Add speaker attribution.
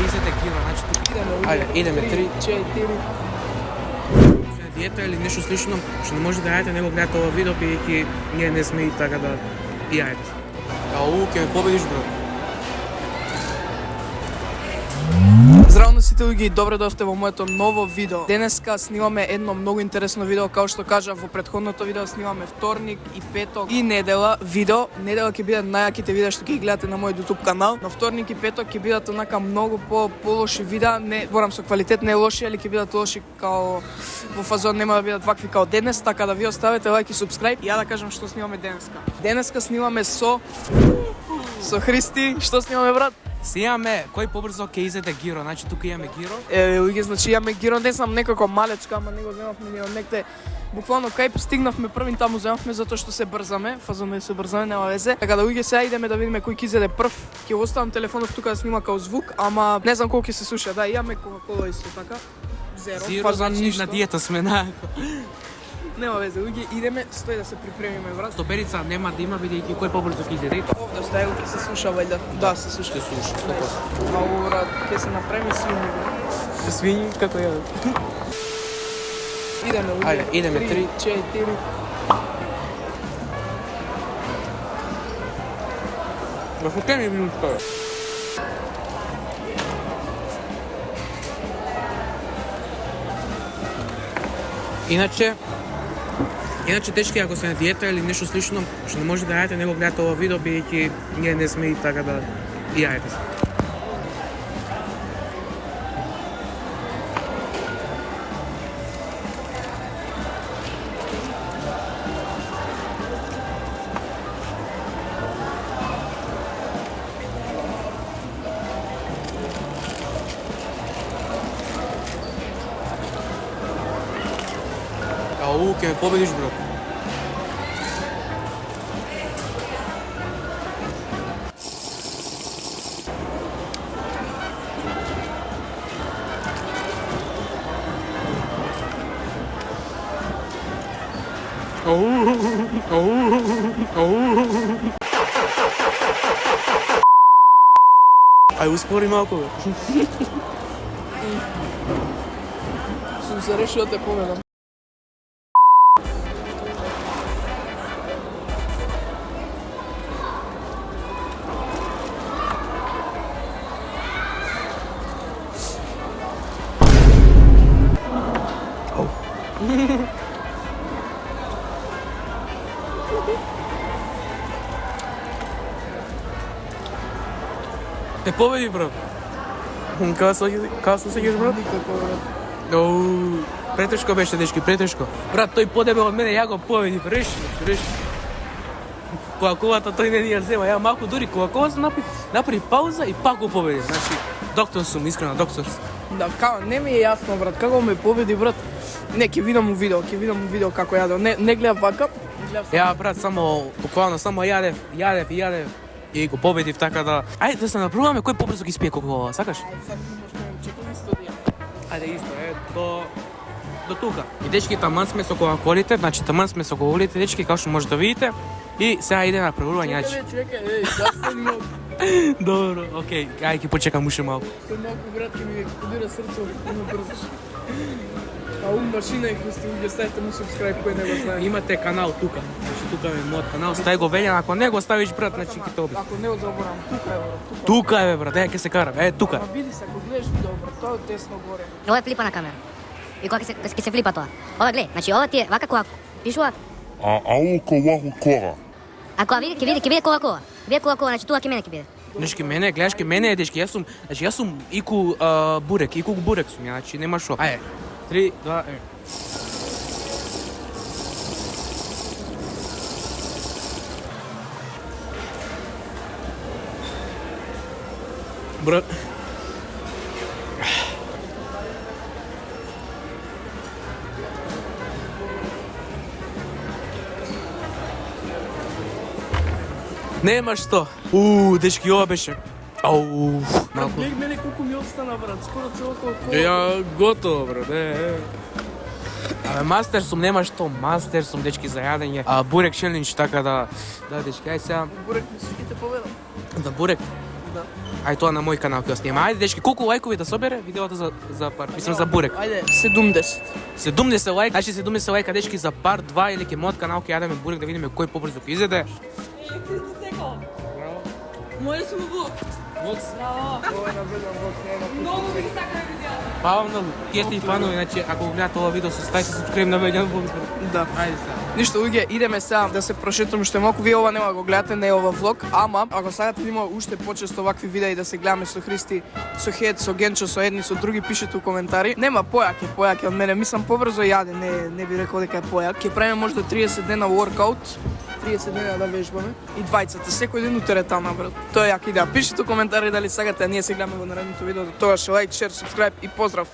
Speaker 1: изете гиро, значи тука. Ајде, идеме 3, 4. Диета или нешто слично, што не може да јадете, него гледате ова видео, бидејќи ние не сме и така да јадете. Ау, ќе ме победиш, бро.
Speaker 2: Здраво на сите луѓе и добре дојдовте во моето ново видео. Денеска снимаме едно многу интересно видео, како што кажав во претходното видео снимаме вторник и петок и недела видео. Недела ќе бидат најаките видеа што ќе ги гледате на мојот YouTube канал. На вторник и петок ќе бидат онака многу полоши видеа, не борам со квалитет, не лоши, али ќе бидат лоши као во фазон нема да бидат вакви као денес, така да ви оставете лајк и субскрайб. Ја да кажам што снимаме денеска. Денеска снимаме со Христи. Што снимаме, брат?
Speaker 1: Снимаме кој побрзо ќе изеде гиро, значи тука имаме гиро.
Speaker 2: Луѓе, значи имаме гиро, не знам некако малечко, ама не го земавме ни од некте. Буквално кај стигнавме првин, таму земавме затоа што се брзаме, фазоно се брзаме, нема везе. Така да луѓе, сега идеме да видиме кој ќе изеде прв. Ќе го оставам телефонот тука да снима као звук, ама не знам колку ќе се слуша. Да, имаме Кока-кола исто така.
Speaker 1: Зеро, значи на диета сме најако.
Speaker 2: Нема везе, луѓе, идеме, стои да се припремиме, брат.
Speaker 1: Стоперица нема да има, бидејќи кој побрзо ќе изеде.
Speaker 2: Овде стои, ќе се слуша вајда. Да, се слуша.
Speaker 1: Ќе слуша, 100%.
Speaker 2: Ау, брат, ќе се направи свињи.
Speaker 1: Свињи како јадат.
Speaker 2: Идеме, луѓе.
Speaker 1: Ајде, идеме 3,
Speaker 2: 4.
Speaker 1: Во што ми минутка? Иначе дечки, ако се на диета или нешто слично, што не може да јадете, него гледате ова видео, бидејќи ние не сме и така да јадете. Ау, ќе ме победиш, бро. Ај, успори малку, бе.
Speaker 2: Сум се решил да те победам.
Speaker 1: Те победи, брат. Како се сеќаш, брат?
Speaker 2: Никако, брат.
Speaker 1: Оу, претешко беше, дечки, претешко. Брат, тој подебел од мене, ја го победив, реши. Кока-колата тој не ни ја зема, ја малку дури Кока-колата направи пауза и пак го победи. Значи, доктор сум, искрено, доктор сум.
Speaker 2: Да, не ми е јасно, брат, како ме победи, брат. Не, ќе видам у видео како јадел. Не гледам вака.
Speaker 1: Ја, брат, буквално само јадев и го победив, така да... Ајде да се напробуваме кој побрзо ги спие Кока-кола, сакаш? Ајде исто, до тука. И дечки, таман сме со Кока-колите, значи таман сме со Кока-колите, дечки, како што може да видите. И сега иде на преборување,
Speaker 2: Чекај, да се малку.
Speaker 1: Добро, окей, ајде ќе почекам уште малку.
Speaker 2: Малку, брат, ќе ми кодира срцето, не брзаш. Ау, машина и Христи, уѓе, ставите му субскрайб, кој не го знае.
Speaker 1: Имате канал тука, значи тука е мојот канал, стај го велјан, ако не го ставиш, брат, значи ќе те обид.
Speaker 2: Ако не го заборам, тука е, брат.
Speaker 1: Тука е, брат, ќе се караме, тука.
Speaker 2: Ама види се, ако гледаш видео, брат, тоа е десно горе.
Speaker 3: Ова е флипана камера. И кога ќе се флипа тоа. Ова гледа, значи ова ти е вака кога пишува.
Speaker 4: Ау Кока-кола.
Speaker 3: А кога види, ќе биде Кока-кола. Биде Кока-кола, значи тука ќе мене ќе биде.
Speaker 1: Дечки, мене, гледаш ке мене, дечки, јас сум ику бурек сум, значи нема шо. Ајде, 3, 2, 1. Брат. Нема што. Дечки, ова беше. Ау, малку.
Speaker 2: Гледај мене колку ми остана, брат, скоро цело колку.
Speaker 1: Ја готово, брат. Мастер сум, нема што, мастер сум, дечки, за јадење. Бурек челендж, така да, дечки, ај сега.
Speaker 2: Бурек ми си ќе те поведам.
Speaker 1: Да, бурек.
Speaker 2: Да.
Speaker 1: Ај тоа на мој канал ќе го снима. Ајде дечки, колку лајкови да собере видеото за пар, мислам за бурек.
Speaker 2: Ајде, 70.
Speaker 1: 70 лајка, значи 70 лајка дечки за пар, два или ќе мојот канал ќе јадеме бурек да видиме кој побрзо ќе изеде.
Speaker 2: Моје сум влог. Многу ви сакам видео.
Speaker 1: Фала многу. Тие сте и фанови, значи ако го гледате ова видео, составите се subscribe на Меѓан Влог.
Speaker 2: Да.
Speaker 1: Ајде сега.
Speaker 2: Ништо, луѓе, идеме сега да се прошетам уште малку. Вие ова нема да го гледате, не е ова влог, ама ако сакате да има уште почесто вакви видеи да се гледаме со Христи, со Хед, со Генчо, со едни, со други, пишете у коментари. Нема појак е од мене, мислам побрзо јаде, не би рекол дека е појак. Ќе правиме можда 30 дена workout, 30 дена да вежбаме и двајцата, секој ден у теретана, брат. Тоа е јак идеја. Пишете у коментари дали сакате, а ние се гледаме во наредното видео. До тогаш лайк, шер, субскрайб и поздрав.